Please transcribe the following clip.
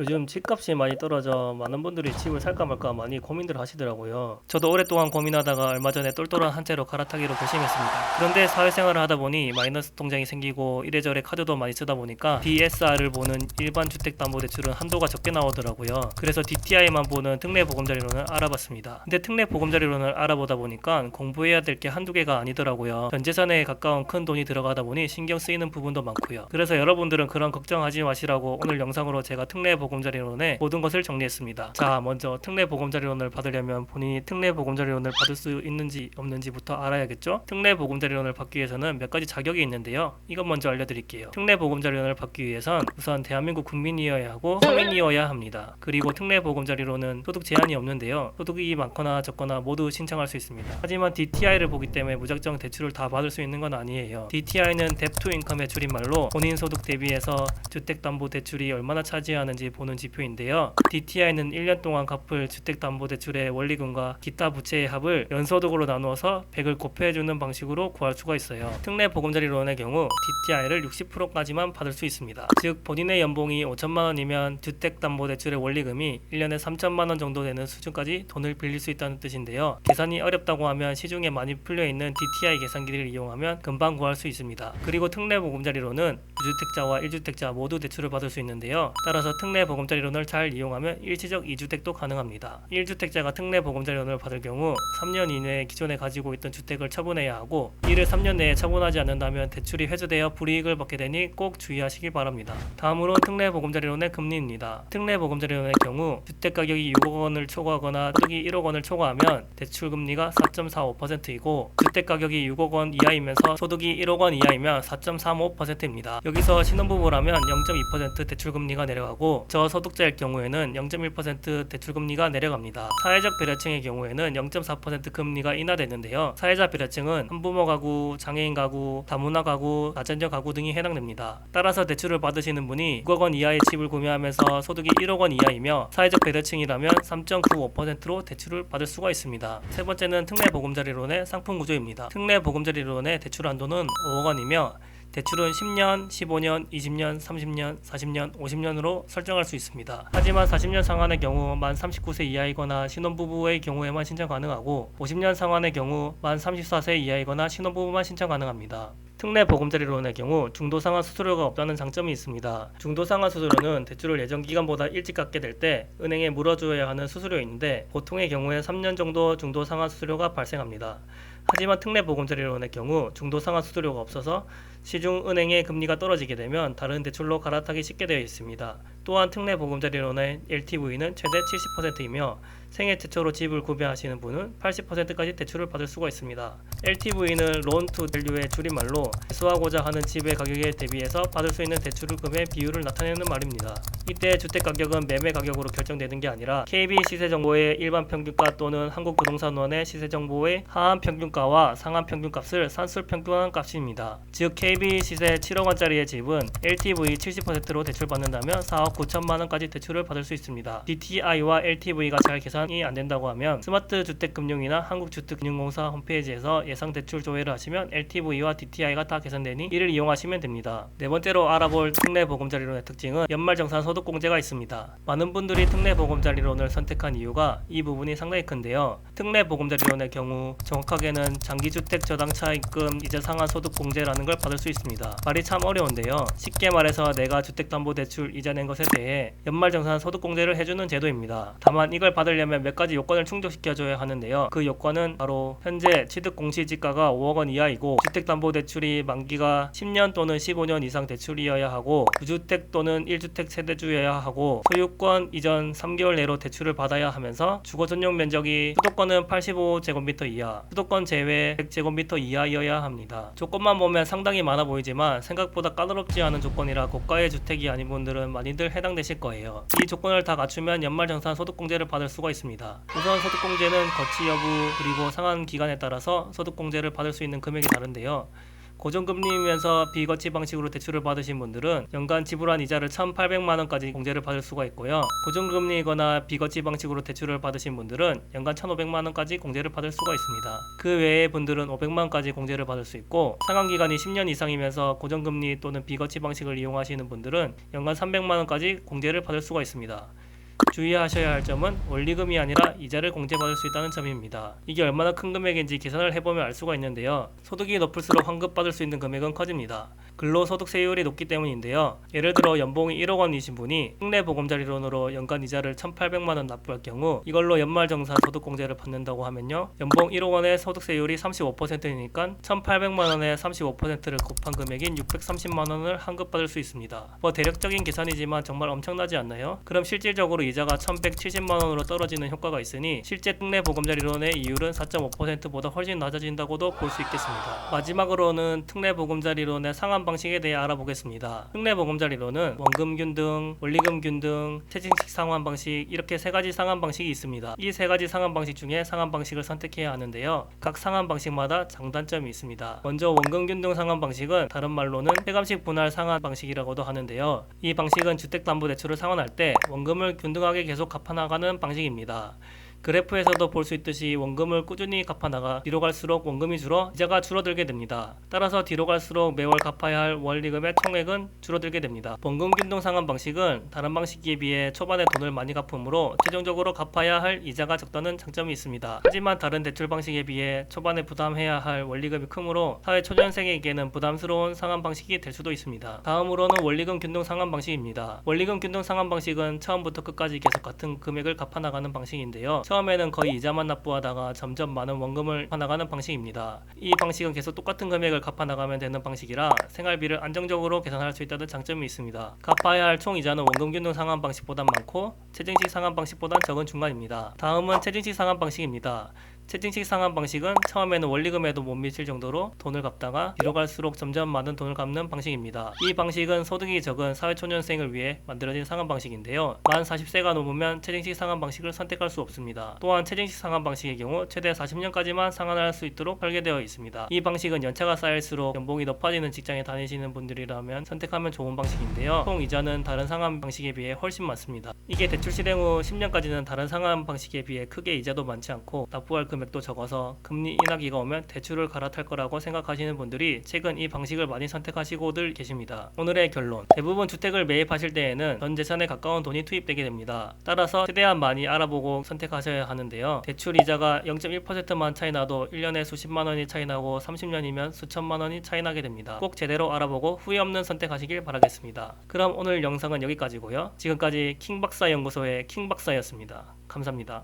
요즘 집값이 많이 떨어져 많은 분들이 집을 살까 말까 많이 고민들 하시더라고요. 저도 오랫동안 고민하다가 얼마 전에 똘똘한 한 채로 갈아타기로 결심했습니다. 그런데 사회생활을 하다 보니 마이너스 통장이 생기고 이래저래 카드도 많이 쓰다 보니까 DSR을 보는 일반 주택담보대출은 한도가 적게 나오더라고요. 그래서 DTI만 보는 특례보금자리론을 알아봤습니다. 근데 특례보금자리론을 알아보다 보니까 공부해야 될 게 한두 개가 아니더라고요. 전재산에 가까운 큰 돈이 들어가다 보니 신경 쓰이는 부분도 많고요. 그래서 여러분들은 그런 걱정하지 마시라고 오늘 영상으로 제가 특례보금자리론의 모든 것을 정리했습니다. 자, 먼저 특례보금자리론을 받으려면 본인이 특례보금자리론을 받을 수 있는지 없는지부터 알아야겠죠? 특례보금자리론을 받기 위해서는 몇 가지 자격이 있는데요. 이것 먼저 알려드릴게요. 특례보금자리론을 받기 위해선 우선 대한민국 국민이어야 하고 서민이어야 합니다. 그리고 특례보금자리론은 소득 제한이 없는데요. 소득이 많거나 적거나 모두 신청할 수 있습니다. 하지만 DTI를 보기 때문에 무작정 대출을 다 받을 수 있는 건 아니에요. DTI는 Debt to Income의 줄임말로 본인 소득 대비해서 주택담보대출이 얼마나 차지하는지 보는 지표인데요. DTI는 1년 동안 갚을 주택담보대출의 원리금과 기타 부채의 합을 연소득으로 나누어서 100을 곱해주는 방식으로 구할 수가 있어요. 특례보금자리론의 경우 DTI를 60%까지만 받을 수 있습니다. 즉 본인의 연봉이 5천만 원이면 주택담보대출의 원리금이 1년에 3천만 원 정도 되는 수준까지 돈을 빌릴 수 있다는 뜻인데요. 계산이 어렵다고 하면 시중에 많이 풀려있는 DTI 계산기를 이용하면 금방 구할 수 있습니다. 그리고 특례보금자리론은 무주택자와 1주택자 모두 대출을 받을 수 있는데요. 따라서 특례보금자리론을 잘 이용하면 일시적 2주택도 가능합니다. 1주택자가 특례보금자리론을 받을 경우 3년 이내에 기존에 가지고 있던 주택을 처분해야 하고 이를 3년 내에 처분하지 않는다면 대출이 회수되어 불이익을 받게 되니 꼭 주의하시기 바랍니다. 다음으로 특례보금자리론의 금리입니다. 특례보금자리론의 경우 주택가격이 6억 원을 초과하거나 소득이 1억 원을 초과하면 대출금리가 4.45%이고 주택가격이 6억 원 이하이면서 소득이 1억 원 이하이면 4.35%입니다. 여기서 신혼부부라면 0.2% 대출금리가 내려가고 저소득자일 경우에는 0.1% 대출금리가 내려갑니다. 사회적 배려층의 경우에는 0.4% 금리가 인하되는데요. 사회자 배려층은 한부모 가구, 장애인 가구, 다문화 가구, 다자녀 가구 등이 해당됩니다. 따라서 대출을 받으시는 분이 6억 원 이하의 집을 구매하면서 소득이 1억 원 이하이며 사회적 배려층이라면 3.95%로 대출을 받을 수가 있습니다. 세 번째는 특례보금자리론의 상품 구조입니다. 특례보금자리론의 대출 한도는 5억 원이며 대출은 10년, 15년, 20년, 30년, 40년, 50년으로 설정할 수 있습니다. 하지만 40년 상환의 경우 만 39세 이하이거나 신혼부부의 경우에만 신청 가능하고 50년 상환의 경우 만 34세 이하이거나 신혼부부만 신청 가능합니다. 특례보금자리론의 경우 중도상환 수수료가 없다는 장점이 있습니다. 중도상환 수수료는 대출을 예정 기간보다 일찍 갚게 될 때 은행에 물어줘야 하는 수수료인데 보통의 경우에 3년 정도 중도상환 수수료가 발생합니다. 하지만 특례보금자리론의 경우 중도상환 수수료가 없어서 시중 은행의 금리가 떨어지게 되면 다른 대출로 갈아타기 쉽게 되어 있습니다. 또한 특례보금자리론의 LTV는 최대 70%이며 생애 최초로 집을 구매하시는 분은 80%까지 대출을 받을 수가 있습니다. LTV는 Loan to Value의 줄임말로 매수하고자 하는 집의 가격에 대비해서 받을 수 있는 대출금의 비율을 나타내는 말입니다. 이때 주택가격은 매매 가격으로 결정되는 게 아니라 KB 시세정보의 일반 평균가 또는 한국부동산원의 시세정보의 하한 평균가와 상한 평균값을 산술 평균한 값입니다. 즉 KB 시세 7억 원짜리의 집은 LTV 70%로 대출받는다면 4억 9천만 원까지 대출을 받을 수 있습니다. DTI와 LTV가 잘 계산이 안 된다고 하면 스마트 주택금융이나 한국주택금융공사 홈페이지에서 예상 대출 조회를 하시면 LTV와 DTI가 다 계산되니 이를 이용하시면 됩니다. 네 번째로 알아볼 특례보금자리론의 특징은 연말정산 소득공제가 있습니다. 많은 분들이 특례보금자리론을 선택한 이유가 이 부분이 상당히 큰데요. 특례보금자리론의 경우 정확하게는 장기주택 저당차입금 이자 상환 소득공제라는 걸 받을 수 있습니다. 말이 참 어려운데요. 쉽게 말해서 내가 주택담보대출 이자 낸 것에 대해 연말정산 소득공제를 해주는 제도입니다. 다만 이걸 받으려면 몇 가지 요건을 충족시켜줘야 하는데요. 그 요건은 바로 현재 취득 공시지가가 5억 원 이하이고 주택담보대출이 만기가 10년 또는 15년 이상 대출이어야 하고 무주택 또는 1주택 세대주여야 하고 소유권 이전 3개월 내로 대출을 받아야 하면서 주거 전용 면적이 수도권은 85제곱미터 이하, 수도권 제외 100제곱미터 이하여야 합니다. 조건만 보면 상당히 많아 보이지만 생각보다 까다롭지 않은 조건이라 고가의 주택이 아닌 분들은 많이들 해당되실 거예요. 이 조건을 다 갖추면 연말정산 소득공제를 받을 수가 있습니다. 우선 소득공제는 거치 여부 그리고 상환 기간에 따라서 소득공제를 받을 수 있는 금액이 다른데요. 고정금리이면서 비거치 방식으로 대출을 받으신 분들은 연간 지불한 이자를 1,800만 원까지 공제를 받을 수가 있고요. 고정금리이거나 비거치 방식으로 대출을 받으신 분들은 연간 1,500만 원까지 공제를 받을 수가 있습니다. 그 외의 분들은 500만 원까지 공제를 받을 수 있고, 상환 기간이 10년 이상이면서 고정금리 또는 비거치 방식을 이용하시는 분들은 연간 300만 원까지 공제를 받을 수가 있습니다. 주의하셔야 할 점은 원리금이 아니라 이자를 공제받을 수 있다는 점입니다. 이게 얼마나 큰 금액인지 계산을 해보면 알 수가 있는데요. 소득이 높을수록 환급받을 수 있는 금액은 커집니다. 근로소득세율이 높기 때문인데요. 예를 들어 연봉이 1억 원이신 분이 특례보금자리론으로 연간 이자를 1,800만 원 납부할 경우 이걸로 연말정산 소득공제를 받는다고 하면요. 연봉 1억 원의 소득세율이 35%이니까 1,800만 원의 35%를 곱한 금액인 630만 원을 환급받을 수 있습니다. 뭐 대략적인 계산이지만 정말 엄청나지 않나요? 그럼 실질적으로 이자가 1,170만 원으로 떨어지는 효과가 있으니 실제 특례보금자리론의 이율은 4.5%보다 훨씬 낮아진다고도 볼 수 있겠습니다. 마지막으로는 특례보금자리론의 상환 방식에 대해 알아보겠습니다. 특례보금자리론은 원금균등, 원리금균등, 퇴직식 상환 방식 이렇게 세 가지 상환 방식이 있습니다. 이 세 가지 상환 방식 중에 상환 방식을 선택해야 하는데요. 각 상환 방식마다 장단점이 있습니다. 먼저 원금균등 상환 방식은 다른 말로는 체감식 분할 상환 방식이라고도 하는데요. 이 방식은 주택담보대출을 상환할 때 원금을 균등하게 계속 갚아나가는 방식입니다. 그래프에서도 볼 수 있듯이 원금을 꾸준히 갚아나가 뒤로 갈수록 원금이 줄어 이자가 줄어들게 됩니다. 따라서 뒤로 갈수록 매월 갚아야 할 원리금의 총액은 줄어들게 됩니다. 원금균등 상환 방식은 다른 방식에 비해 초반에 돈을 많이 갚으므로 최종적으로 갚아야 할 이자가 적다는 장점이 있습니다. 하지만 다른 대출 방식에 비해 초반에 부담해야 할 원리금이 크므로 사회 초년생에게는 부담스러운 상환 방식이 될 수도 있습니다. 다음으로는 원리금 균등 상환 방식입니다. 원리금 균등 상환 방식은 처음부터 끝까지 계속 같은 금액을 갚아나가는 방식인데요. 처음에는 거의 이자만 납부하다가 점점 많은 원금을 갚아나가는 방식입니다. 이 방식은 계속 똑같은 금액을 갚아나가면 되는 방식이라 생활비를 안정적으로 계산할 수 있다는 장점이 있습니다. 갚아야 할 총 이자는 원금균등 상환 방식보단 많고 체증식 상환 방식보단 적은 중간입니다. 다음은 체증식 상환 방식입니다. 체증식 상환 방식은 처음에는 원리금에도 못 미칠 정도로 돈을 갚다가 뒤로 갈수록 점점 많은 돈을 갚는 방식입니다. 이 방식은 소득이 적은 사회초년생을 위해 만들어진 상환 방식인데요. 만 40세가 넘으면 체증식 상환 방식을 선택할 수 없습니다. 또한 체증식 상환 방식의 경우 최대 40년까지만 상환할 수 있도록 설계되어 있습니다. 이 방식은 연차가 쌓일수록 연봉이 높아지는 직장에 다니시는 분들이라면 선택하면 좋은 방식인데요. 총 이자는 다른 상환 방식에 비해 훨씬 많습니다. 이게 대출 실행 후 10년까지는 다른 상환 방식에 비해 크게 이자도 많지 않고 납부할 금액도 적어서 금리 인하기가 오면 대출을 갈아탈 거라고 생각하시는 분들이 최근 이 방식을 많이 선택하시고들 계십니다. 오늘의 결론, 대부분 주택을 매입하실 때에는 전 재산에 가까운 돈이 투입되게 됩니다. 따라서 최대한 많이 알아보고 선택하셔야 하는데요. 대출 이자가 0.1%만 차이 나도 1년에 수십만 원이 차이 나고 30년이면 수천만 원이 차이 나게 됩니다. 꼭 제대로 알아보고 후회 없는 선택하시길 바라겠습니다. 그럼 오늘 영상은 여기까지고요. 지금까지 킹박사 연구소의 킹박사였습니다. 감사합니다.